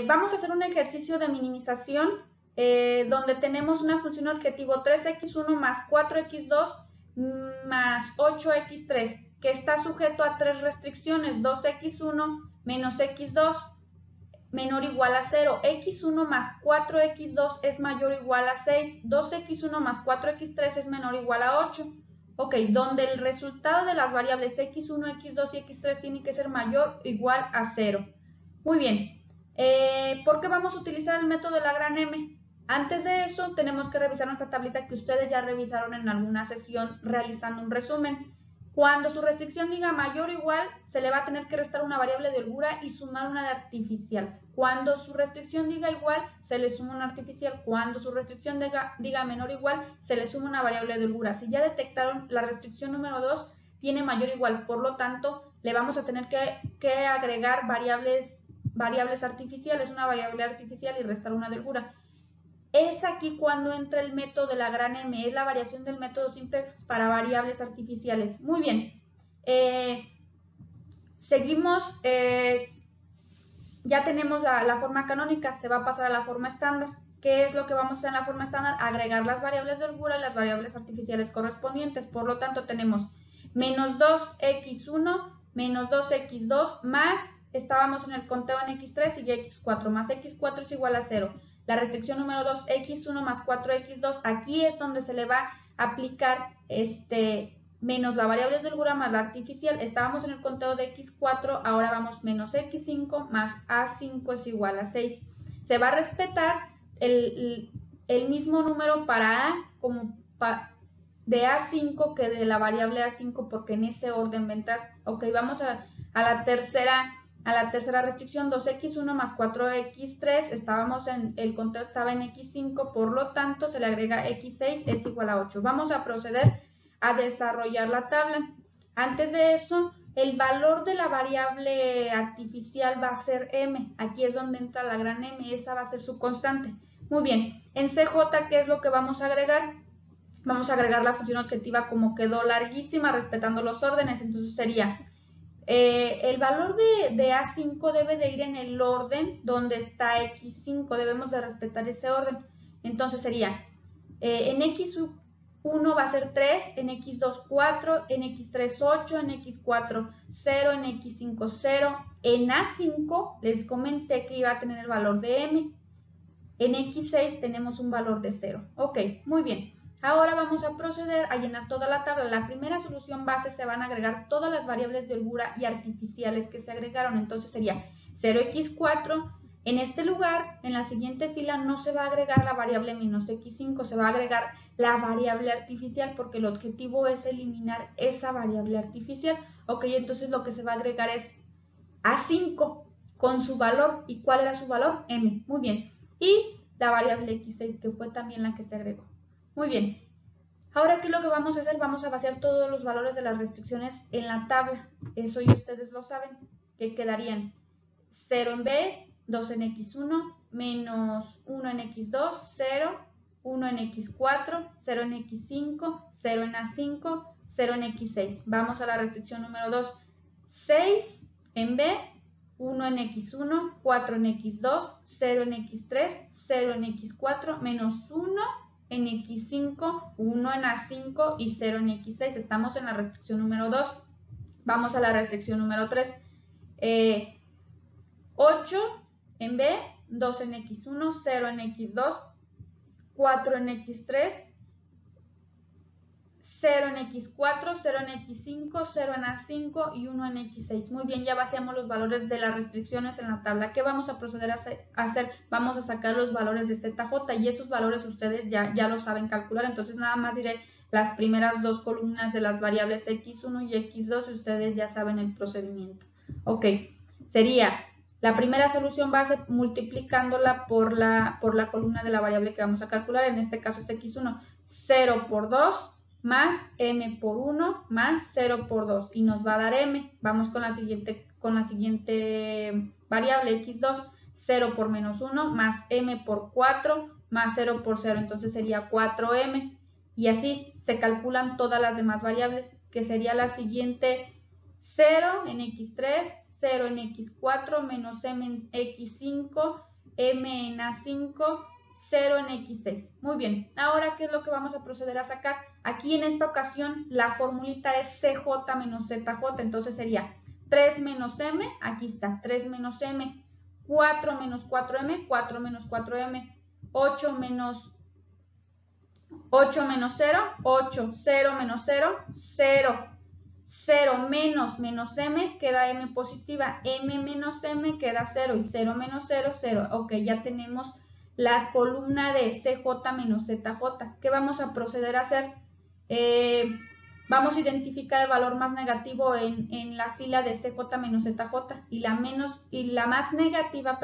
Vamos a hacer un ejercicio de minimización donde tenemos una función objetivo 3x1 más 4x2 más 8x3 que está sujeto a tres restricciones: 2x1 menos x2 menor o igual a 0, x1 más 4x2 es mayor o igual a 6, 2x1 más 4x3 es menor o igual a 8. Ok, donde el resultado de las variables x1, x2 y x3 tiene que ser mayor o igual a 0. Muy bien. ¿Por qué vamos a utilizar el método de la gran M? Antes de eso, tenemos que revisar nuestra tablita que ustedes ya revisaron en alguna sesión realizando un resumen. Cuando su restricción diga mayor o igual, se le va a tener que restar una variable de holgura y sumar una de artificial. Cuando su restricción diga igual, se le suma una artificial. Cuando su restricción diga menor o igual, se le suma una variable de holgura. Si ya detectaron, la restricción número 2 tiene mayor o igual, por lo tanto, le vamos a tener que agregar variables artificiales, una variable artificial y restar una de holgura. Es aquí cuando entra el método de la gran M, es la variación del método simplex para variables artificiales. Muy bien. Seguimos, ya tenemos la forma canónica, se va a pasar a la forma estándar. ¿Qué es lo que vamos a hacer en la forma estándar? Agregar las variables de holgura y las variables artificiales correspondientes. Por lo tanto, tenemos menos 2x1 menos 2x2 más, estábamos en el conteo en x3 y x4, más x4 es igual a 0. La restricción número 2, x1 más 4x2, aquí es donde se le va a aplicar menos la variable de holgura más la artificial. Estábamos en el conteo de x4, ahora vamos menos x5 más a5 es igual a 6. Se va a respetar el mismo número para a como de a5 que de la variable a5, porque en ese orden va a entrar. Ok, vamos a la tercera restricción, 2x1 más 4x3, estábamos el conteo estaba en x5, por lo tanto se le agrega x6 es igual a 8. Vamos a proceder a desarrollar la tabla. Antes de eso, el valor de la variable artificial va a ser m. Aquí es donde entra la gran M, esa va a ser su constante. Muy bien, en CJ, ¿qué es lo que vamos a agregar? Vamos a agregar la función objetiva como quedó larguísima, respetando los órdenes. Entonces sería, el valor de A5 debe de ir en el orden donde está X5. Debemos de respetar ese orden. Entonces sería, en X1 va a ser 3, en X2 4, en X3 8, en X4 0, en X5 0. En A5 les comenté que iba a tener el valor de M. En X6 tenemos un valor de 0. Ok, muy bien. Ahora vamos a proceder a llenar toda la tabla. La primera solución base se van a agregar todas las variables de holgura y artificiales que se agregaron. Entonces sería 0x4. En este lugar, en la siguiente fila, no se va a agregar la variable menos x5, se va a agregar la variable artificial porque el objetivo es eliminar esa variable artificial. Ok, entonces lo que se va a agregar es a5 con su valor. ¿Y cuál era su valor? M. Muy bien. Y la variable x6, que fue también la que se agregó. Muy bien. Ahora, ¿qué es lo que vamos a hacer? Vamos a vaciar todos los valores de las restricciones en la tabla. Eso ya ustedes lo saben, que quedarían 0 en B, 2 en X1, menos 1 en X2, 0, 1 en X4, 0 en X5, 0 en A5, 0 en X6. Vamos a la restricción número 2. 6 en B, 1 en X1, 4 en X2, 0 en X3, 0 en X4, menos 1 en X5, 1 en A5 y 0 en X6. Estamos en la restricción número 2. Vamos a la restricción número 3. 8 en B, 2 en X1, 0 en X2, 4 en X3, 0 en X4, 0 en X5, 0 en A5 y 1 en X6. Muy bien, ya vaciamos los valores de las restricciones en la tabla. ¿Qué vamos a proceder a hacer? Vamos a sacar los valores de ZJ y esos valores ustedes ya lo saben calcular. Entonces nada más diré las primeras dos columnas de las variables X1 y X2 y ustedes ya saben el procedimiento. Ok, sería la primera solución base multiplicándola por la columna de la variable que vamos a calcular. En este caso es X1, 0 por 2 más m por 1 más 0 por 2 y nos va a dar m. Vamos con la siguiente variable x2, 0 por menos 1 más m por 4 más 0 por 0, entonces sería 4m y así se calculan todas las demás variables, que sería la siguiente: 0 en x3, 0 en x4 menos m en x5, m en a5, 0 en x6. Muy bien, ahora ¿qué es lo que vamos a proceder a sacar? Aquí en esta ocasión la formulita es cj menos zj, entonces sería 3 menos m, aquí está, 3 menos m, 4 menos 4m, 4 menos 4m, 8 menos 0, 8, 0 menos 0, 0, 0 menos m, queda m positiva, m menos m queda 0 y 0 menos 0, 0. Ok, ya tenemos la columna de CJ menos ZJ. ¿Qué vamos a proceder a hacer? Vamos a identificar el valor más negativo en la fila de CJ menos ZJ y la más negativa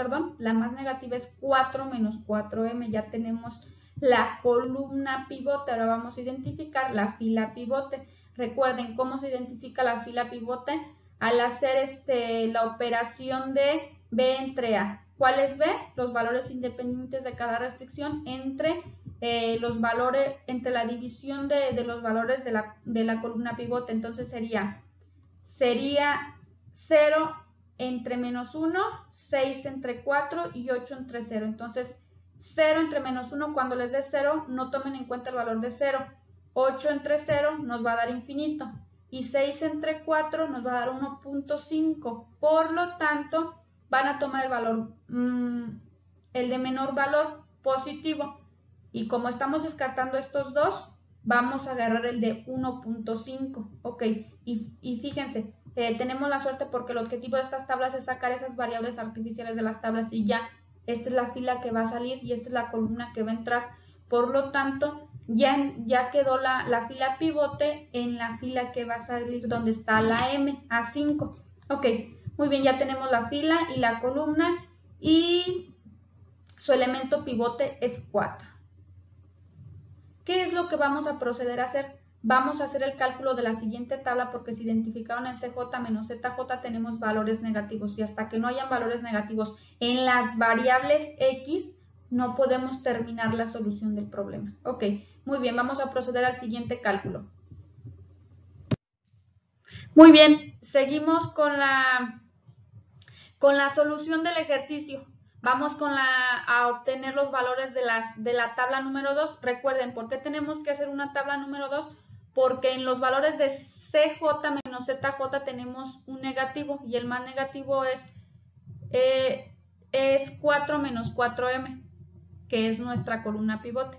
es 4 menos 4m. Ya tenemos la columna pivote. Ahora vamos a identificar la fila pivote. Recuerden cómo se identifica la fila pivote al hacer la operación de B entre A. ¿Cuál es B? Los valores independientes de cada restricción entre la división de los valores de la columna pivote. Entonces sería 0 entre menos 1, 6 entre 4 y 8 entre 0. Entonces 0 entre menos 1, cuando les dé 0, no tomen en cuenta el valor de 0. 8 entre 0 nos va a dar infinito. Y 6 entre 4 nos va a dar 1.5. Por lo tanto, van a tomar el valor, el de menor valor, positivo. Y como estamos descartando estos dos, vamos a agarrar el de 1.5. Ok, y fíjense, tenemos la suerte porque el objetivo de estas tablas es sacar esas variables artificiales de las tablas y ya. Esta es la fila que va a salir y esta es la columna que va a entrar. Por lo tanto, ya quedó la fila pivote en la fila que va a salir donde está la M, A5. Ok, muy bien, ya tenemos la fila y la columna y su elemento pivote es 4. ¿Qué es lo que vamos a proceder a hacer? Vamos a hacer el cálculo de la siguiente tabla porque se identificaron en CJ menos ZJ tenemos valores negativos y hasta que no hayan valores negativos en las variables X no podemos terminar la solución del problema. Ok, muy bien, vamos a proceder al siguiente cálculo. Muy bien, seguimos con la solución del ejercicio. Vamos a obtener los valores de la tabla número 2. Recuerden, ¿por qué tenemos que hacer una tabla número 2? Porque en los valores de CJ menos ZJ tenemos un negativo y el más negativo es 4 menos 4m, que es nuestra columna pivote.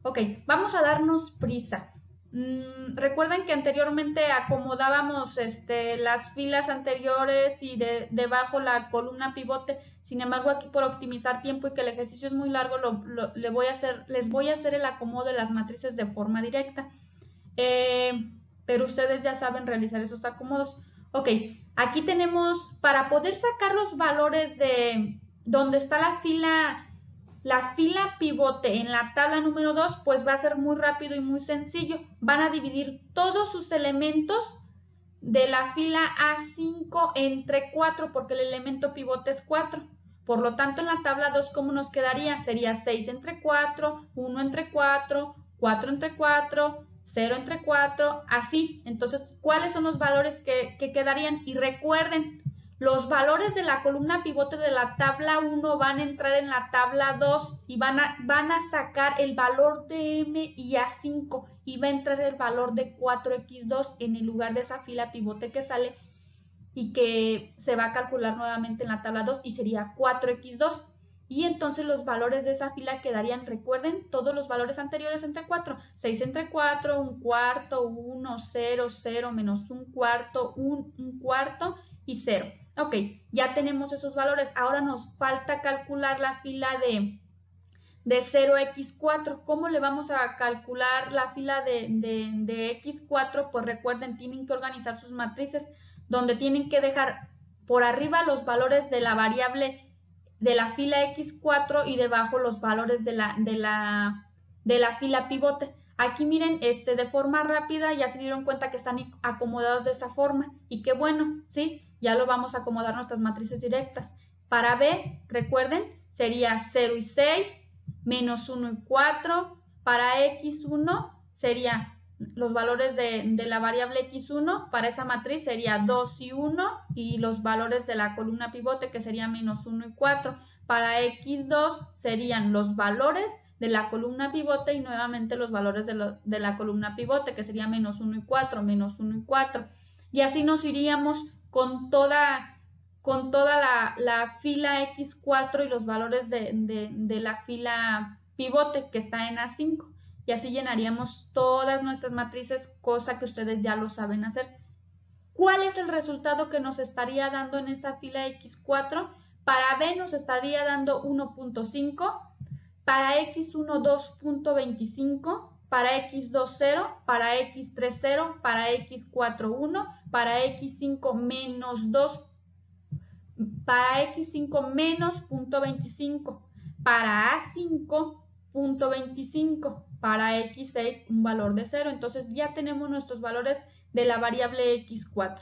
Ok, vamos a darnos prisa. Recuerden que anteriormente acomodábamos las filas anteriores y debajo la columna pivote. Sin embargo, aquí por optimizar tiempo y que el ejercicio es muy largo, les voy a hacer el acomodo de las matrices de forma directa. Pero ustedes ya saben realizar esos acomodos. Ok, aquí tenemos, para poder sacar los valores de donde está la fila pivote en la tabla número 2, pues va a ser muy rápido y muy sencillo. Van a dividir todos sus elementos de la fila A5 entre 4, porque el elemento pivote es 4. Por lo tanto, en la tabla 2, ¿cómo nos quedaría? Sería 6 entre 4, 1 entre 4, 4 entre 4, 0 entre 4, así. Entonces, ¿cuáles son los valores que quedarían? Y recuerden, los valores de la columna pivote de la tabla 1 van a entrar en la tabla 2 y van a sacar el valor de M y A5 y va a entrar el valor de 4x2 en el lugar de esa fila pivote que sale y que se va a calcular nuevamente en la tabla 2 y sería 4x2. Y entonces los valores de esa fila quedarían, recuerden, todos los valores anteriores entre 4. 6 entre 4, 1 cuarto, 1, 0, 0, menos 1 cuarto, 1 cuarto y 0. Ok, ya tenemos esos valores. Ahora nos falta calcular la fila de 0x4. ¿Cómo le vamos a calcular la fila de x4? Pues recuerden, tienen que organizar sus matrices donde tienen que dejar por arriba los valores de la variable de la fila x4 y debajo los valores de la fila pivote. Aquí miren, de forma rápida ya se dieron cuenta que están acomodados de esa forma y qué bueno, ¿sí? Ya lo vamos a acomodar nuestras matrices directas. Para B, recuerden, sería 0 y 6, menos 1 y 4. Para x1 sería los valores de la variable x1 para esa matriz sería 2 y 1, y los valores de la columna pivote, que sería menos 1 y 4. Para x2 serían los valores de la columna pivote y nuevamente los valores de la columna pivote, que sería menos 1 y 4, menos 1 y 4. Y así nos iríamos con toda la fila x4 y los valores de la fila pivote, que está en A5. Y así llenaríamos todas nuestras matrices, cosa que ustedes ya lo saben hacer. ¿Cuál es el resultado que nos estaría dando en esa fila x4? Para B nos estaría dando 1.5, para x1 2.25, para x2 0, para x3 0, para x4 1, para x5 menos 2, para x5 menos 0.25, para A5 0.25, para x6 un valor de 0. Entonces ya tenemos nuestros valores de la variable x4.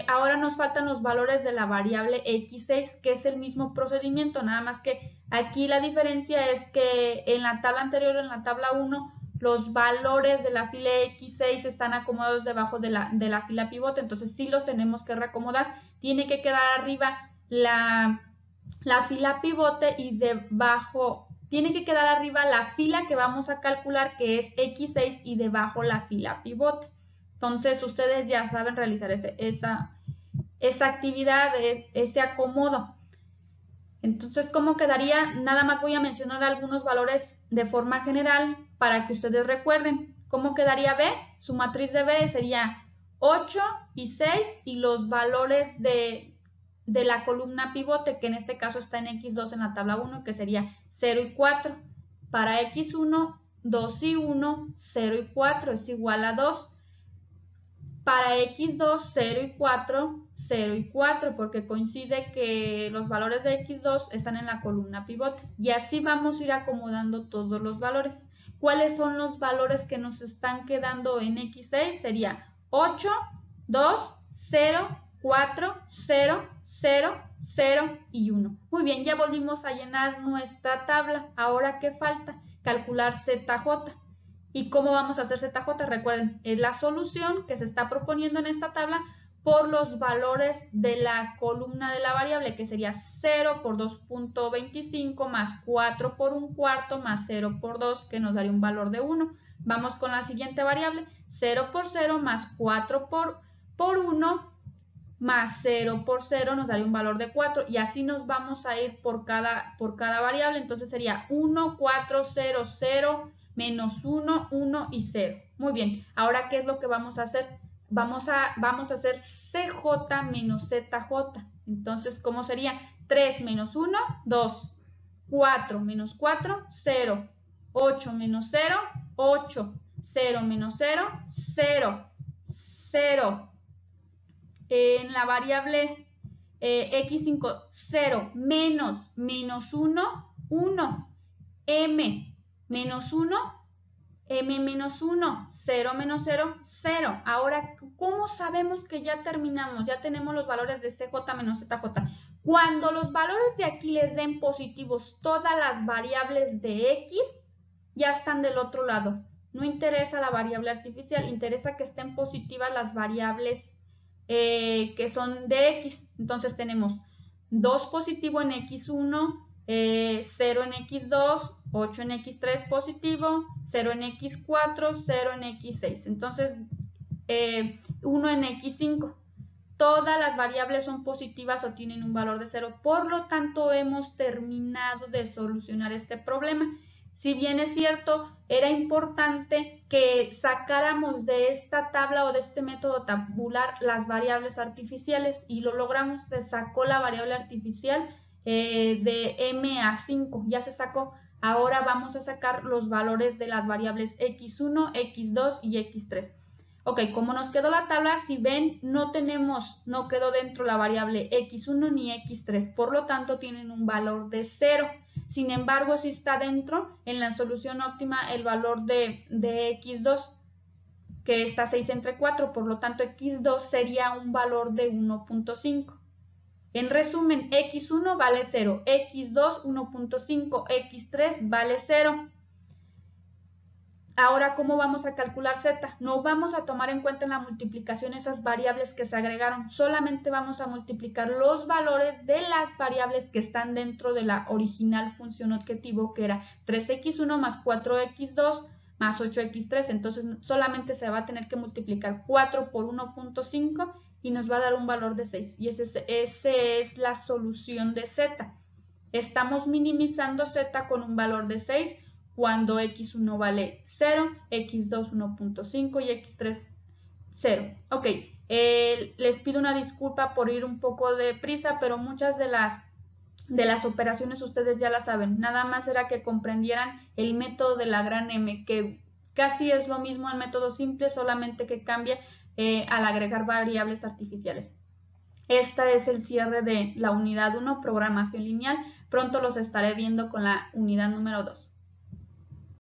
Ahora nos faltan los valores de la variable x6, que es el mismo procedimiento, nada más que aquí la diferencia es que en la tabla anterior, en la tabla 1, los valores de la fila x6 están acomodados debajo de la fila pivote, entonces sí los tenemos que reacomodar. Tiene que quedar arriba la fila pivote y debajo, tiene que quedar arriba la fila que vamos a calcular, que es x6, y debajo la fila pivote. Entonces ustedes ya saben realizar esa actividad, ese acomodo. Entonces, ¿cómo quedaría? Nada más voy a mencionar algunos valores de forma general para que ustedes recuerden. ¿Cómo quedaría B? Su matriz de B sería 8 y 6, y los valores de la columna pivote, que en este caso está en x2 en la tabla 1, que sería 0 y 4. Para x1, 2 y 1, 0 y 4 es igual a 2. Para x2, 0 y 4, 0 y 4, porque coincide que los valores de x2 están en la columna pivote. Y así vamos a ir acomodando todos los valores. ¿Cuáles son los valores que nos están quedando en x6? Sería 8, 2, 0, 4, 0, 0, 0 y 1. Muy bien, ya volvimos a llenar nuestra tabla. Ahora, ¿qué falta? Calcular ZJ. ¿Y cómo vamos a hacer ZJ? Recuerden, es la solución que se está proponiendo en esta tabla por los valores de la columna de la variable, que sería 0 por 2.25 más 4 por 1/4 más 0 por 2, que nos daría un valor de 1. Vamos con la siguiente variable, 0 por 0 más 4 por 1 más 0 por 0 nos daría un valor de 4, y así nos vamos a ir por cada variable. Entonces sería 1, 4, 0, 0, menos 1, 1 y 0. Muy bien, ahora ¿qué es lo que vamos a hacer? Vamos a hacer CJ menos ZJ. Entonces, ¿cómo sería? 3 menos 1, 2. 4 menos 4, 0. 8 menos 0, 8. 0 menos 0, 0. 0. En la variable x5, 0 menos 1, 1. M menos 1, m menos 1, 0 menos 0, 0. Ahora, ¿cómo sabemos que ya terminamos? Ya tenemos los valores de CJ menos ZJ. Cuando los valores de aquí les den positivos todas las variables de X, ya están del otro lado. No interesa la variable artificial, interesa que estén positivas las variables que son de X. Entonces tenemos 2 positivo en X1, 0 en X2, 8 en X3 positivo, 0 en X4, 0 en X6. Entonces, 1 en X5. Todas las variables son positivas o tienen un valor de 0. Por lo tanto, hemos terminado de solucionar este problema. Si bien es cierto, era importante que sacáramos de esta tabla o de este método tabular las variables artificiales, y lo logramos. Se sacó la variable artificial de m a 5, ya se sacó. Ahora vamos a sacar los valores de las variables x1, x2 y x3. Ok, como nos quedó la tabla, si ven, no quedó dentro la variable x1 ni x3, por lo tanto tienen un valor de 0. Sin embargo, si está dentro, en la solución óptima, el valor de x2, que está 6 entre 4, por lo tanto x2 sería un valor de 1.5. En resumen, x1 vale 0, x2 1.5, x3 vale 0. Ahora, ¿cómo vamos a calcular z? No vamos a tomar en cuenta en la multiplicación esas variables que se agregaron, solamente vamos a multiplicar los valores de las variables que están dentro de la original función objetivo, que era 3x1 más 4x2 más 8x3. Entonces solamente se va a tener que multiplicar 4 por 1.5 y nos va a dar un valor de 6. Y esa es la solución de z. Estamos minimizando z con un valor de 6 cuando x1 vale 0, x2 1.5 y x3 0. Ok, les pido una disculpa por ir un poco de prisa, pero muchas de las operaciones ustedes ya las saben. Nada más era que comprendieran el método de la gran M, que casi es lo mismo el método simple, solamente que cambia al agregar variables artificiales. Este es el cierre de la unidad 1, programación lineal. Pronto los estaré viendo con la unidad número 2.